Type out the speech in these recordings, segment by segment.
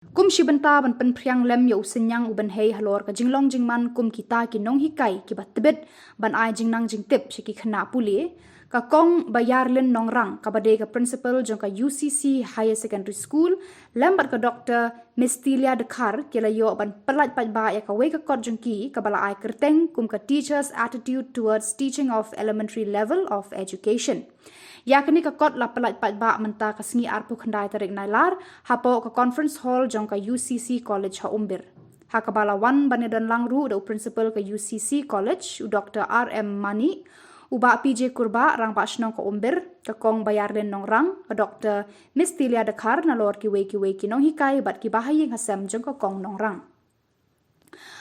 kum shibynta ban pynphriang lem yo synñiang u bynhei halor ka jinglong jingman kum kita ki nonghikai kiba tbit ban ai jingnang jingtip shiki khynnah pule ka Kong Baiarlin Nongrang kabade ka principal jong ka UCC Higher Secondary School lambat ka Dr. Mistilia Dkhar kila yo ban Pyllait Paidbah ya kawei ka kot jong ki kabala ai kyrteng kum ka teachers attitude towards teaching of elementary level of education. Yakni ka kot la Pyllait Paidbah mynta ka sngi arpu khandai tarik nailar hapo ka conference hall jong ka UCC College ha umbir. Hakabala wan banedon langru da principal ka UCC College u Dr. RM Mani u Bah PJ Kurbah Rangbah Shnong ka umbir ka Kong Baiarlin Nongrang ka Dr. Mistilia Dkhar nalor kiwei ki nonghikai bat ki bahaying hasem jong ka Kong Nongrang.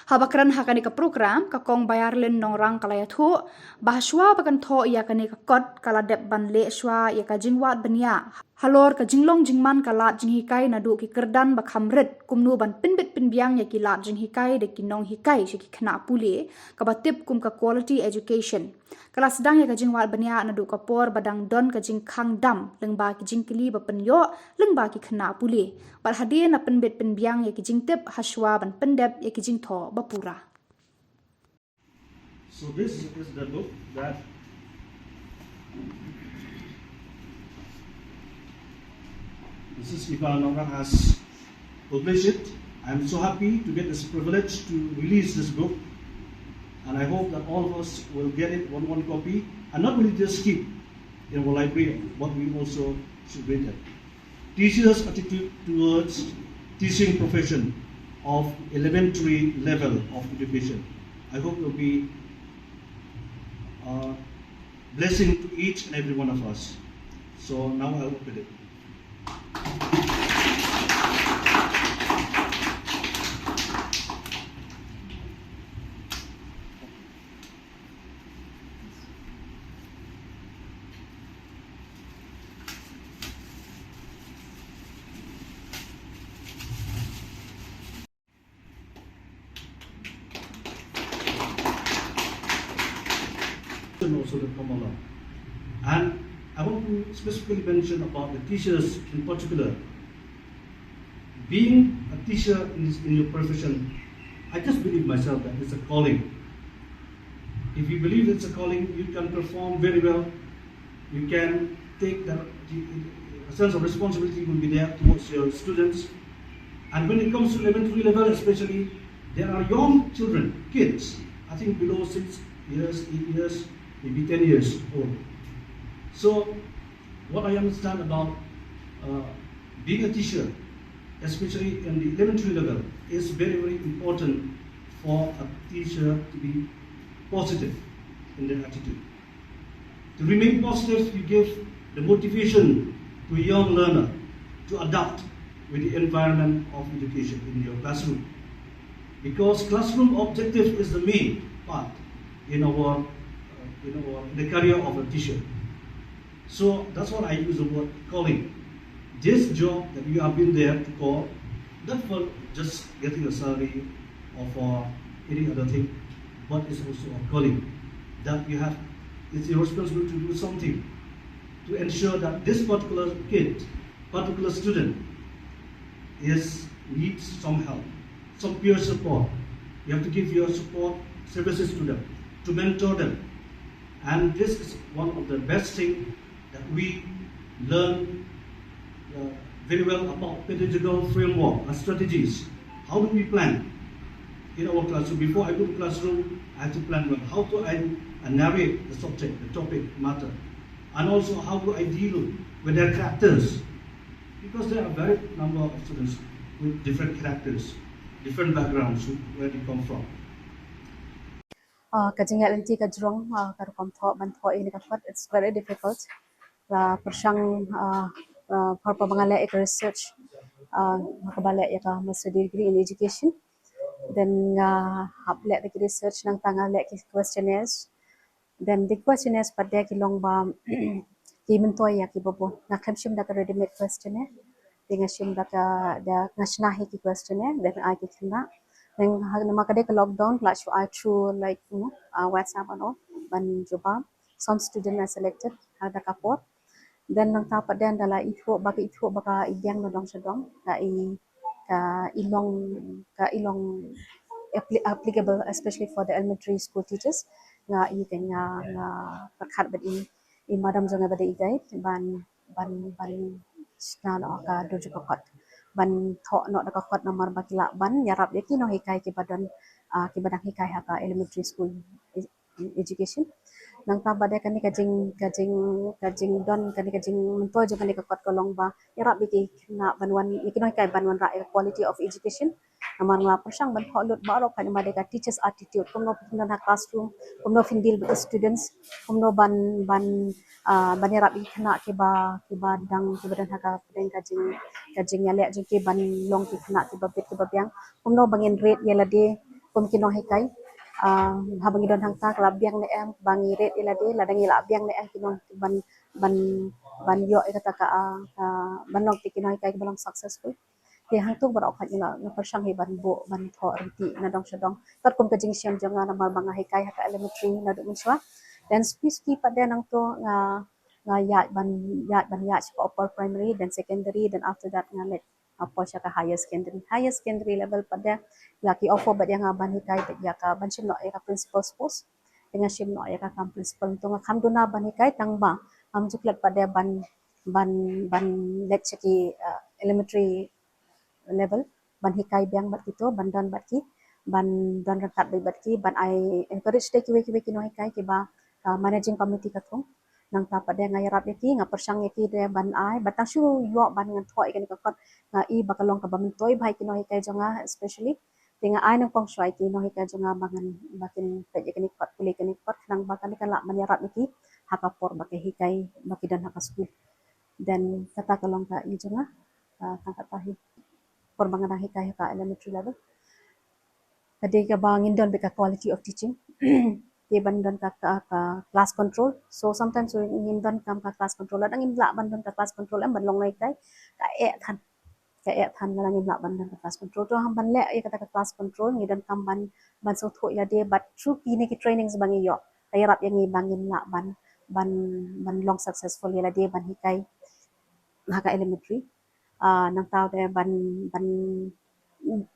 Habakran hakani ka program ka Kong Baiarlin Nongrang kalaya thu bahaswa bakan tho ia kani ka kot kala dep ban le shwa ia ka jingwat bania halor ka jinglong jingman kala jinghikai nadu ki kerdan ba khamret kumnu ban pinbit pinbiang ya ki la jinghikai de ki nonghikai shiki khynnah pule ka batip kum ka quality education kala sedang ya ka jingwat bania nadu ka por badang don ka jingkhang dam lengba ki jingkili ba penyo lengba ki khynnah pule bat hadir na pinbit pinbiang ya ki jingtip haswa ban pendep ya ki jingtho bapura. So this is the book that Mrs. Kong Nongrang has published it. I'm so happy to get this privilege to release this book, and I hope that all of us will get it one copy, and not really just keep in our library, but we also should read it. Teachers' attitude towards teaching profession of elementary level of education. I hope it will be a blessing to each and every one of us. So now I'll open it. Also that come along. And I want to specifically mention about the teachers in particular. Being a teacher in your profession, I just believe myself that it's a calling. If you believe it's a calling, you can perform very well. You can take a sense of responsibility will be there towards your students. And when it comes to elementary level especially, there are young children, kids, I think below 6 years, 8 years, maybe 10 years old. So what I understand about being a teacher, especially in the elementary level, is very, very important for a teacher to be positive in their attitude. To remain positive, you give the motivation to a young learner to adapt with the environment of education in your classroom. Because classroom objective is the main part in the career of a teacher. So that's what I use the word calling. This job that you have been there to call, not for just getting a salary or for any other thing, but it's also a calling that you have. It's your responsibility to do something to ensure that this particular kid, particular student, needs some help, some peer support. You have to give your support services to them, to mentor them. And this is one of the best things that we learn very well about pedagogical framework and strategies. How do we plan in our classroom? Before I go to classroom, I have to plan well. How do I narrate the subject, the topic, matter? And also how do I deal with their characters? Because there are a very number of students with different characters, different backgrounds, where they come from. Kajingat nanti kajrong karukom tho ban tho ini kapat, it's very difficult. Persang parpa bangala ek research makabala ek master degree in education. Then haple the research nang tanga lek questionnaires. Then the questionnaires pada kilong ba kimen to ya ki bobo nakhamshim da ready made questionnaire. Dengan shim da ngashnahi ki questionnaire then I ki khynnah. Then makade ke lockdown class I through like WhatsApp and all ban joba some student are selected ada kapot then nang tapat dan dala itho baka igyang no dong sedong ka ka ilong applicable especially for the elementary school teachers nga you can nga pakhat bad in madam jonga bad igai ban sna no ka doju ka kot ban tho no da ka kot nomor bakila ban yarap yaki no hikai ki badan ki badang hikai ha ka elementary school education nang ta bade kani kajing don kani kajing mento jo kani ka kot kolong ba yarap biki na banwan yaki no hikai banwan ra quality of education namar nga persang ban kholut ba ro khani bade ka teachers attitude kumno na classroom kumno findil with the students kumno ban yarap biki na ki ba dang ki badan ha ka pudeng kajing yale jo ki ban long ki na ki babit ki babyang kumno bangin rate yalade kum ki no hikai habang idon hang ta labyang ne em bangi rate ilade ladang ila abyang ne em kinong ban yo ikata ka ban long ti kinoi kai balong successful thì hang tu barok khat ina na persang hi ban bo ban tho rti na dong shadong tat kum ka jing siam jonga na mal banga hikai ha ka elementary na du miswa then speech pada nang to nga ya pa upper primary then secondary then after that nga let apa sya ka higher secondary level pada ya ki offer bad yang ban hikai ya ka ban sim no ya ka principal post dengan sim no ya ka kam principal to nga kham duna ban hikai tang ba am juklat pada ban ban let ki elementary level ban hikai biang bat kito ban don bat ki ban don rakat bat ki ban I encourage de ki no hikai ki ba managing committee ka thong nang ta pada ngai rap ki nga persang ki de ban I batang shu yo ban ngan thoi kan ka kot nga I bakalong ka ba min toy bhai ki no hikai jonga especially tinga I nang pong shwai ki no hikai jonga bangan bakin pe ki ni kot pule ki ni kot nang bakan kan la man yarap ki hakapor ba hikai bakidan haka school dan kata kalong ka I jonga tangkat tahi perbangan hikai ka elementary level tadi ka bangin don beka quality of teaching ke bandon ka class control so sometimes we ngin don kam ka class control adang in la bandon ka class control am ban long nai kai ka e than la ngin la bandon ka class control to ham ban le e kata ka class control ngi don kam ban so tho ya de but through ki ki trainings bangi yo kaya rap yang ngi bangin la ban long successful ya de ban hikai haka elementary nang tao de ban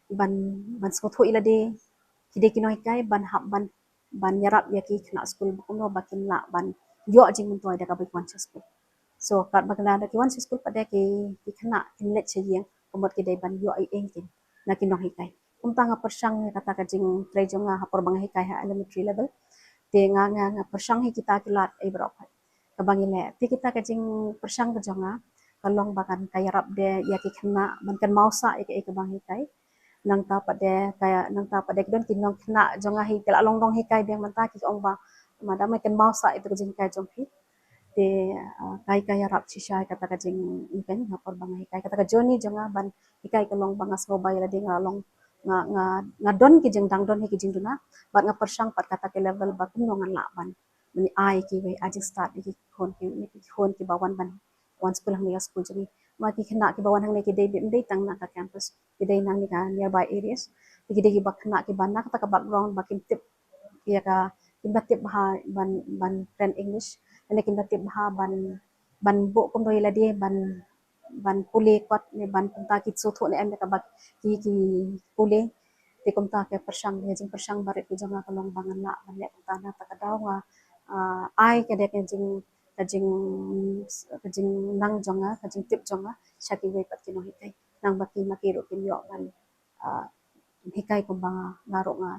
ban ban sko tho ila de kide kinoi kai ban yarap ya ki kena school bukuno bakin la ban yo jing mun toy da ka wan school so kat bakala da ki wan school pada ki kena kinlet cheyeng komot ki dai ban yo ai eng kin na kinong hikai tanga persang kata ka jing trai jonga hapor bang hikai ha elementary level te nga persang hi kita kilat ai brok ka bangile ti kita ka jing persang ka jonga kalong bakan kaya rap de ya ki kena ban kan mausa ya ke bang hikai nang ta pada don kinong kena jonga hi kala long dong hikai biang manta ki ong ba madam kan mausa itu jing kai jong hi te kai rap shisha kata ka jing ikan ngapor bang hikai kata ka joni jonga ban hikai kalong bangas mobile la ding long nga don ki jing dang don hi ki jing duna bat nga persang pat kata ke level ba kun ngan la ban ni ai ki we aji start ki khon ki bawan ban one school hang school jeni ma ki kena ki bawan hang ne ki dei tang na ka campus ki dei nang ni ka nearby areas ki dei ki bak kena ki ban na kata ka background bakin tip ya ka kimbatip ha ban friend english ane kimbatip ha ban bo kum doi la dia ban pule kwat ne ban kunta ki so tho ne am ka bak ki pule te kumta ke persang ya jing persang barit ki jonga kalong bangan la ban le kunta na ta ka daw nga ai ke de kajing nang jonga kajing tip jonga shaki we pat kino hikai nang baki makiro kin yo ban hikai ko banga ngaro nga